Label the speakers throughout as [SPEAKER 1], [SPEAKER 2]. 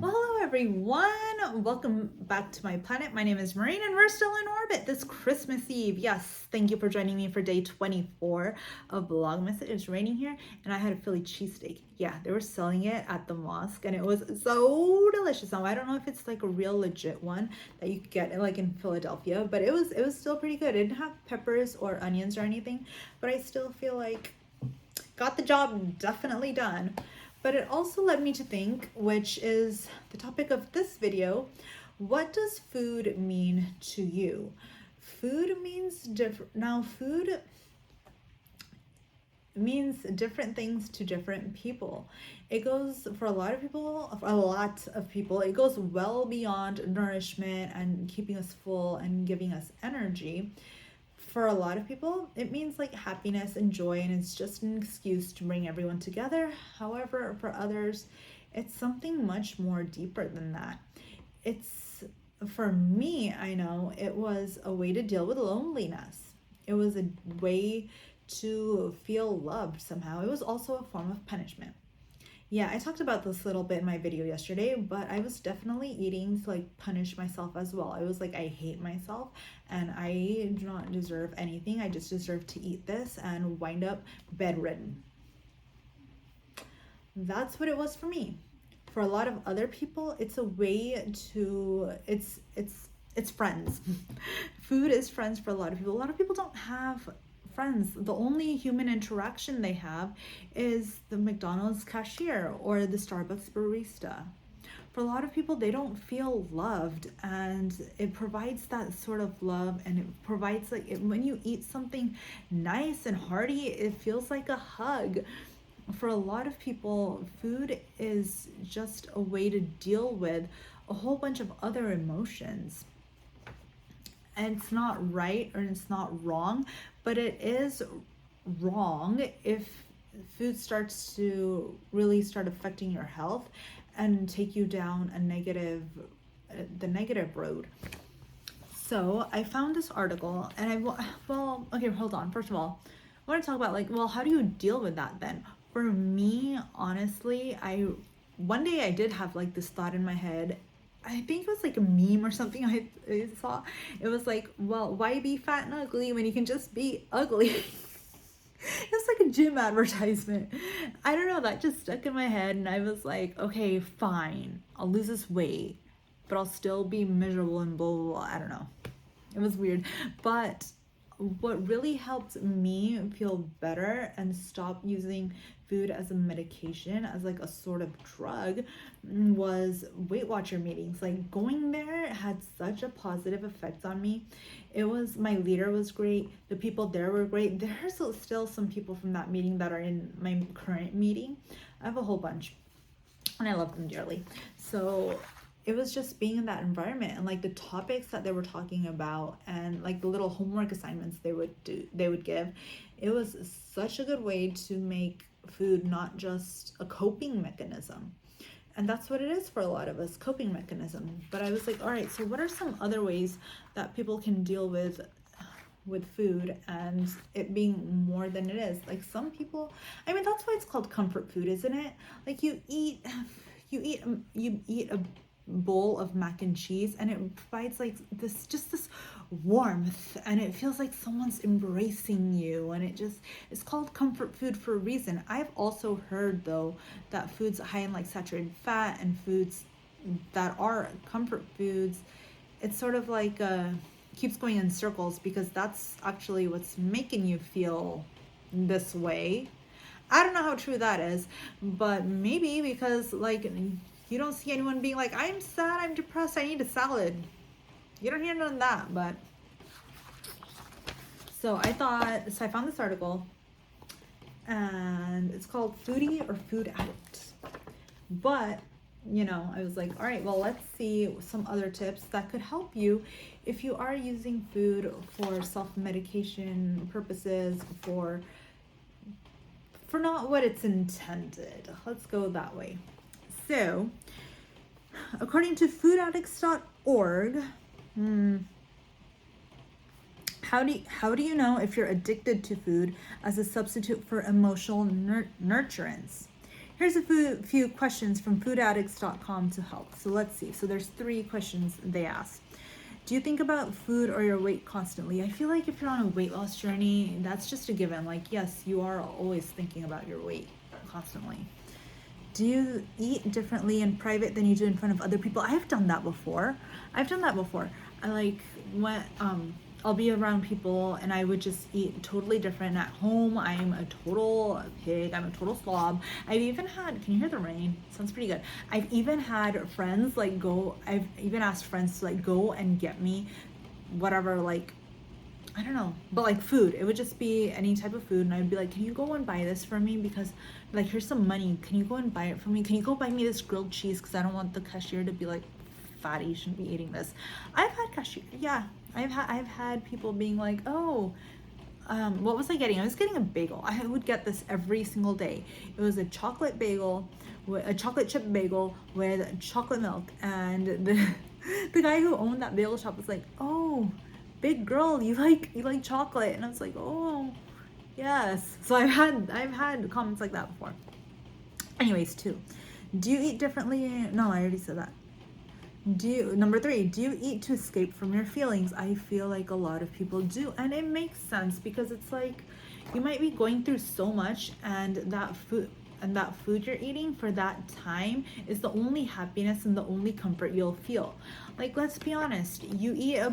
[SPEAKER 1] Well, hello everyone. Welcome back to my planet. My name is Maureen and we're still in orbit this Christmas Eve. Yes, thank you for joining me for day 24 of Vlogmas. It is raining here and I had a Philly cheesesteak. Yeah, they were selling it at the mosque and it was so delicious. Now, I don't know if it's like a real legit one that you could get like in Philadelphia, but it was still pretty good. It didn't have peppers or onions or anything, but I still feel like got the job definitely done. But it also led me to think, which is the topic of this video, what does food mean to you? Food means different. Now, food means different things to different people. It goes for a lot of people, it goes well beyond nourishment and keeping us full and giving us energy. For a lot of people, it means like happiness and joy, and it's just an excuse to bring everyone together. However, for others, it's something much more deeper than that. It's, for me, I know it was a way to deal with loneliness. It was a way to feel loved somehow. It was also a form of punishment. Yeah, I talked about this a little bit in my video yesterday, but I was definitely eating to like punish myself as well. I was like, I hate myself and I do not deserve anything. I just deserve to eat this and wind up bedridden. That's what it was for me. For a lot of other people, it's a way to, it's friends. Food is friends for a lot of people. A lot of people don't have friends. The only human interaction they have is the McDonald's cashier or the Starbucks barista. For a lot of people, they don't feel loved, and it provides that sort of love, and it provides like when you eat something nice and hearty, it feels like a hug. For a lot of people, food is just a way to deal with a whole bunch of other emotions. And it's not right or it's not wrong, but it is wrong if food starts to really start affecting your health and take you down the negative road. So I found this article and okay, hold on. First of all, I want to talk about like, well, how do you deal with that then? For me, honestly, one day I did have like this thought in my head. I think it was like a meme or something I saw. It was like, well, why be fat and ugly when you can just be ugly? It's like a gym advertisement. I don't know, that just stuck in my head and I was like, okay, fine. I'll lose this weight, but I'll still be miserable and blah, blah, blah. I don't know. It was weird. But what really helped me feel better and stop using food as a medication, as like a sort of drug, was Weight Watcher meetings. Like going there had such a positive effect on me. My leader was great. The people there were great. There's still some people from that meeting that are in my current meeting. I have a whole bunch and I love them dearly. So it was just being in that environment and like the topics that they were talking about and like the little homework assignments they would give. It was such a good way to make food not just a coping mechanism. And that's what it is for a lot of us, coping mechanism. But I was like, all right, so what are some other ways that people can deal with food and it being more than it is? Like some people, I mean, that's why it's called comfort food, isn't it? Like you eat a bowl of mac and cheese and it provides like this warmth and it feels like someone's embracing you, and it's called comfort food for a reason. I've also heard though that foods high in like saturated fat and foods that are comfort foods, it's sort of like keeps going in circles because that's actually what's making you feel this way. I don't know how true that is, but maybe because like you don't see anyone being like, I'm sad, I'm depressed, I need a salad. You don't hear none of that, but. So I found this article and it's called Foodie or Food Addict. But, I was like, all right, well, let's see some other tips that could help you if you are using food for self-medication purposes, for not what it's intended. Let's go that way. So, according to foodaddicts.org, How do you know if you're addicted to food as a substitute for emotional nurturance? Here's a few questions from foodaddicts.com to help. So let's see. So there's 3 questions they asked. Do you think about food or your weight constantly? I feel like if you're on a weight loss journey, that's just a given. Like, yes, you are always thinking about your weight constantly. Do you eat differently in private than you do in front of other people? I've done that before. I like when I'll be around people and I would just eat totally different. At home, I'm a total pig. I'm a total slob. I've even had, can you hear the rain? Sounds pretty good. I've even had friends I've even asked friends to like go and get me whatever, like, I don't know, but like food. It would just be any type of food and I'd be like, can you go and buy this for me? Because like, here's some money. Can you go and buy it for me? Can you go buy me this grilled cheese? Because I don't want the cashier to be like, fatty, you shouldn't be eating this. I've had cashier, yeah. I've had people being like, oh, what was I getting? I was getting a bagel. I would get this every single day. It was a chocolate bagel, a chocolate chip bagel with chocolate milk. And the guy who owned that bagel shop was like, oh, big girl, you like chocolate. And I was like, oh, yes. So I've had comments like that before. Anyways, 2, do you eat differently? No, I already said that. Number 3, do you eat to escape from your feelings? I feel like a lot of people do, and it makes sense because it's like you might be going through so much, and that food you're eating for that time is the only happiness and the only comfort you'll feel. Like, let's be honest, you eat a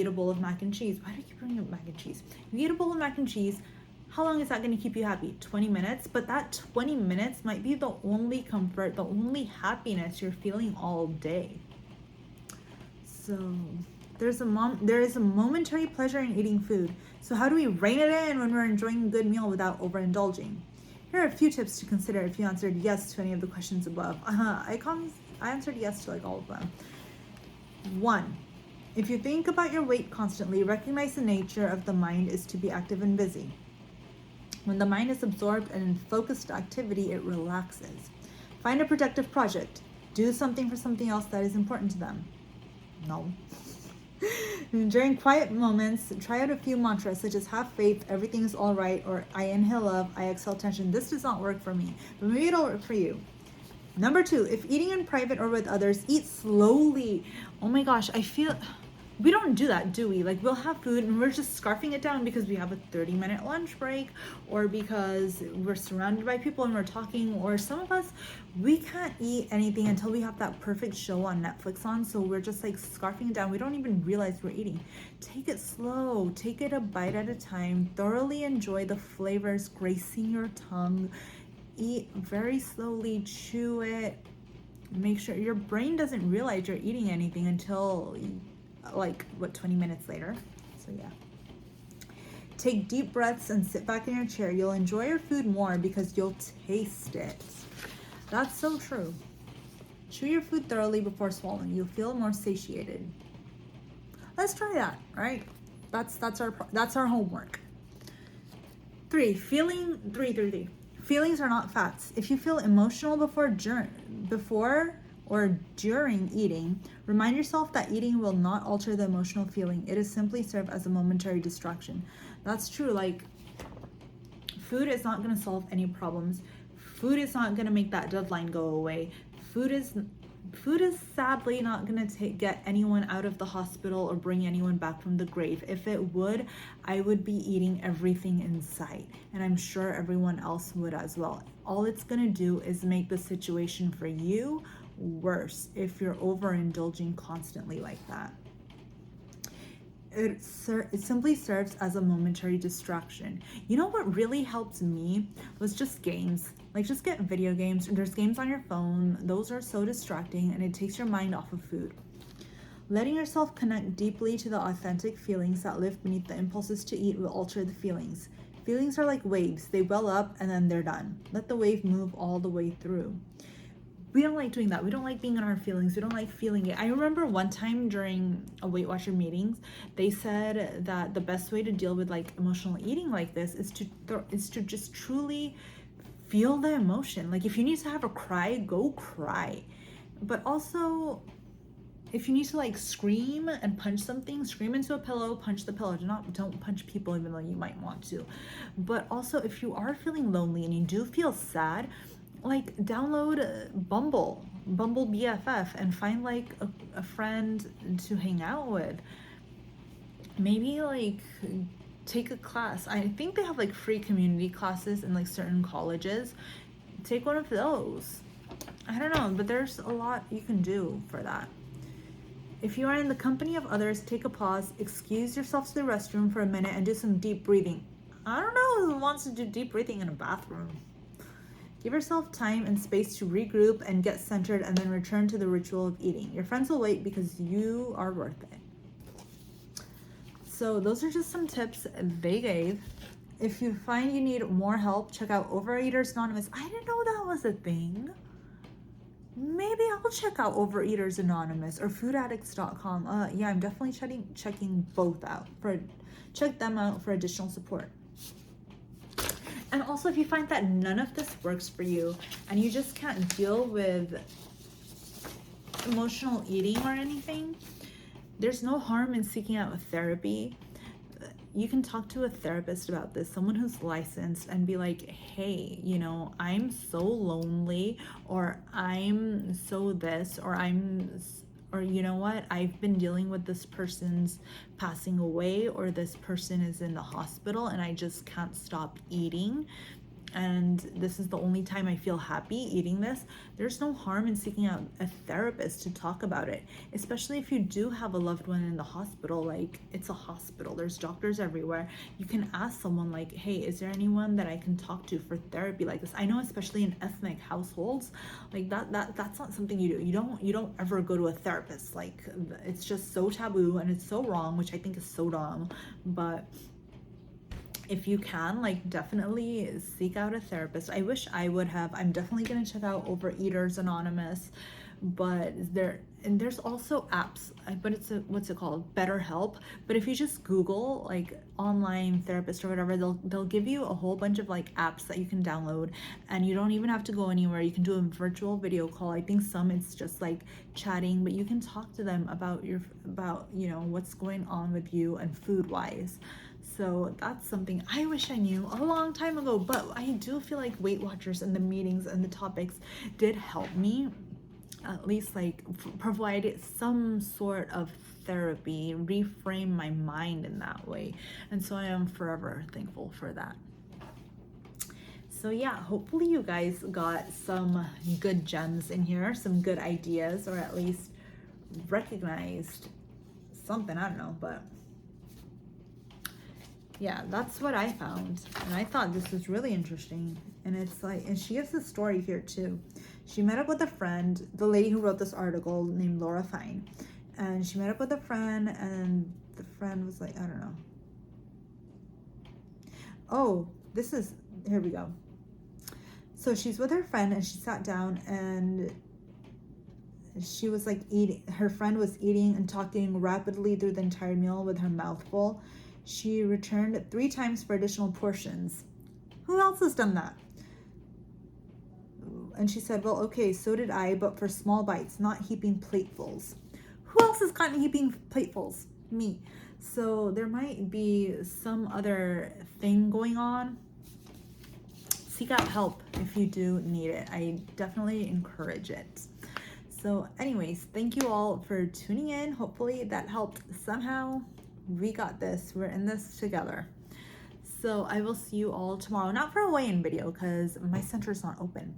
[SPEAKER 1] bowl of mac and cheese. Why do you keep bringing up mac and cheese? You eat a bowl of mac and cheese. How long is that going to keep you happy? 20 minutes? But that 20 minutes might be the only comfort, the only happiness you're feeling all day. So there is a momentary pleasure in eating food. So how do we rein it in when we're enjoying a good meal without overindulging? Here are a few tips to consider if you answered yes to any of the questions above. I answered yes to like all of them. 1, if you think about your weight constantly, recognize the nature of the mind is to be active and busy. When the mind is absorbed and in focused activity, it relaxes. Find a productive project. Do something for something else that is important to them. No. During quiet moments, try out a few mantras such as have faith, everything is all right, or I inhale love, I exhale tension. This does not work for me, but maybe it'll work for you. Number 2, if eating in private or with others, eat slowly. Oh my gosh, I feel we don't do that, do we? Like, we'll have food and we're just scarfing it down because we have a 30-minute lunch break, or because we're surrounded by people and we're talking, or some of us, we can't eat anything until we have that perfect show on Netflix on, so we're just like scarfing it down. We don't even realize we're eating. Take it slow. Take it a bite at a time. Thoroughly enjoy the flavors gracing your tongue. Eat very slowly. Chew it. Make sure your brain doesn't realize you're eating anything until 20 minutes later. So yeah. Take deep breaths and sit back in your chair. You'll enjoy your food more because you'll taste it. That's so true. Chew your food thoroughly before swallowing. You'll feel more satiated. Let's try that, right? That's our homework. 3. Feelings are not facts. If you feel emotional before or during eating, remind yourself that eating will not alter the emotional feeling. It is simply serve as a momentary distraction. That's true. Like, food is not going to solve any problems. Food is not going to make that deadline go away. Food is sadly not going to get anyone out of the hospital or bring anyone back from the grave. If it would, I would be eating everything in sight, and I'm sure everyone else would as well. All it's going to do is make the situation for you worse if you're overindulging constantly like that. It simply serves as a momentary distraction. You know what really helped me was just games. Like, just get video games. There's games on your phone. Those are so distracting and it takes your mind off of food. Letting yourself connect deeply to the authentic feelings that live beneath the impulses to eat will alter the feelings. Feelings are like waves. They well up and then they're done. Let the wave move all the way through. We don't like doing that. We don't like being in our feelings. We don't like feeling it. I remember one time during a Weight Watcher meetings, they said that the best way to deal with like emotional eating like this is to just truly feel the emotion. Like, if you need to have a cry, go cry. But also, if you need to like scream and punch something, scream into a pillow, punch the pillow. Don't punch people even though you might want to. But also if you are feeling lonely and you do feel sad, like download Bumble BFF and find like a friend to hang out with. Maybe like take a class. I think they have like free community classes in like certain colleges. Take one of those. I don't know, but there's a lot you can do for that. If you are in the company of others, take a pause, excuse yourself to the restroom for a minute, and do some deep breathing. I don't know who wants to do deep breathing in a bathroom. Give yourself time and space to regroup and get centered, and then return to the ritual of eating. Your friends will wait because you are worth it. So those are just some tips they gave. If you find you need more help, check out Overeaters Anonymous. I didn't know that was a thing. Maybe I'll check out Overeaters Anonymous or foodaddicts.com. Yeah, I'm definitely checking both out. Check them out for additional support. And also, if you find that none of this works for you and you just can't deal with emotional eating or anything, there's no harm in seeking out therapy. You can talk to a therapist about this, someone who's licensed, and be like, hey, you know, I'm so lonely, or I'm so this, or you know what, I've been dealing with this person's passing away, or this person is in the hospital and I just can't stop eating, and this is the only time I feel happy eating this. There's no harm in seeking out a therapist to talk about it, especially if you do have a loved one in the hospital. Like, it's a hospital, there's doctors everywhere. You can ask someone like, hey, is there anyone that I can talk to for therapy like this? I know, especially in ethnic households, like that's not something you do. You don't ever go to a therapist. Like, it's just so taboo and it's so wrong, which I think is so dumb. But if you can, like, definitely seek out a therapist. I wish I would have. I'm definitely going to check out Overeaters Anonymous, but there's also apps, but it's what's it called? BetterHelp. But if you just Google like online therapist or whatever, they'll give you a whole bunch of like apps that you can download, and you don't even have to go anywhere. You can do a virtual video call. I think some it's just like chatting, but you can talk to them about you know, what's going on with you and food wise. So that's something I wish I knew a long time ago, but I do feel like Weight Watchers and the meetings and the topics did help me at least like provide some sort of therapy, reframe my mind in that way. And so I am forever thankful for that. So yeah, hopefully you guys got some good gems in here, some good ideas, or at least recognized something, I don't know, but yeah, that's what I found. And I thought this was really interesting. And it's like, and she gives a story here too. She met up with a friend, the lady who wrote this article named Laura Fine. And she met up with a friend, and the friend was like, I don't know. Oh, here we go. So she's with her friend and she sat down and she was like eating. Her friend was eating and talking rapidly through the entire meal with her mouth full. She returned 3 times for additional portions. Who else has done that? And she said, well, okay, so did I, but for small bites, not heaping platefuls. Who else has gotten heaping platefuls? Me. So there might be some other thing going on. Seek out help if you do need it. I definitely encourage it. So anyways, thank you all for tuning in. Hopefully that helped somehow. We got this. We're in this together. So I will see you all tomorrow. Not for a weigh-in video because my center is not open.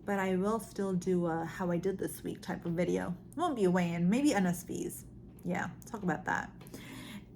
[SPEAKER 1] But I will still do a how I did this week type of video. It won't be a weigh-in. Maybe NSVs. Yeah, talk about that.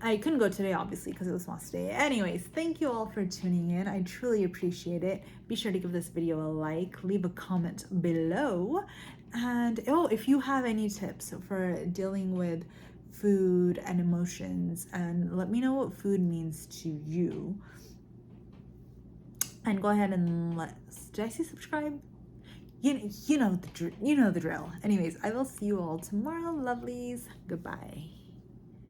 [SPEAKER 1] I couldn't go today, obviously, because it was Moss Day. Anyways, thank you all for tuning in. I truly appreciate it. Be sure to give this video a like. Leave a comment below. And, oh, if you have any tips for dealing with food and emotions, and let me know what food means to you. And go ahead and did I say subscribe? You know the drill. Anyways, I will see you all tomorrow, lovelies. Goodbye.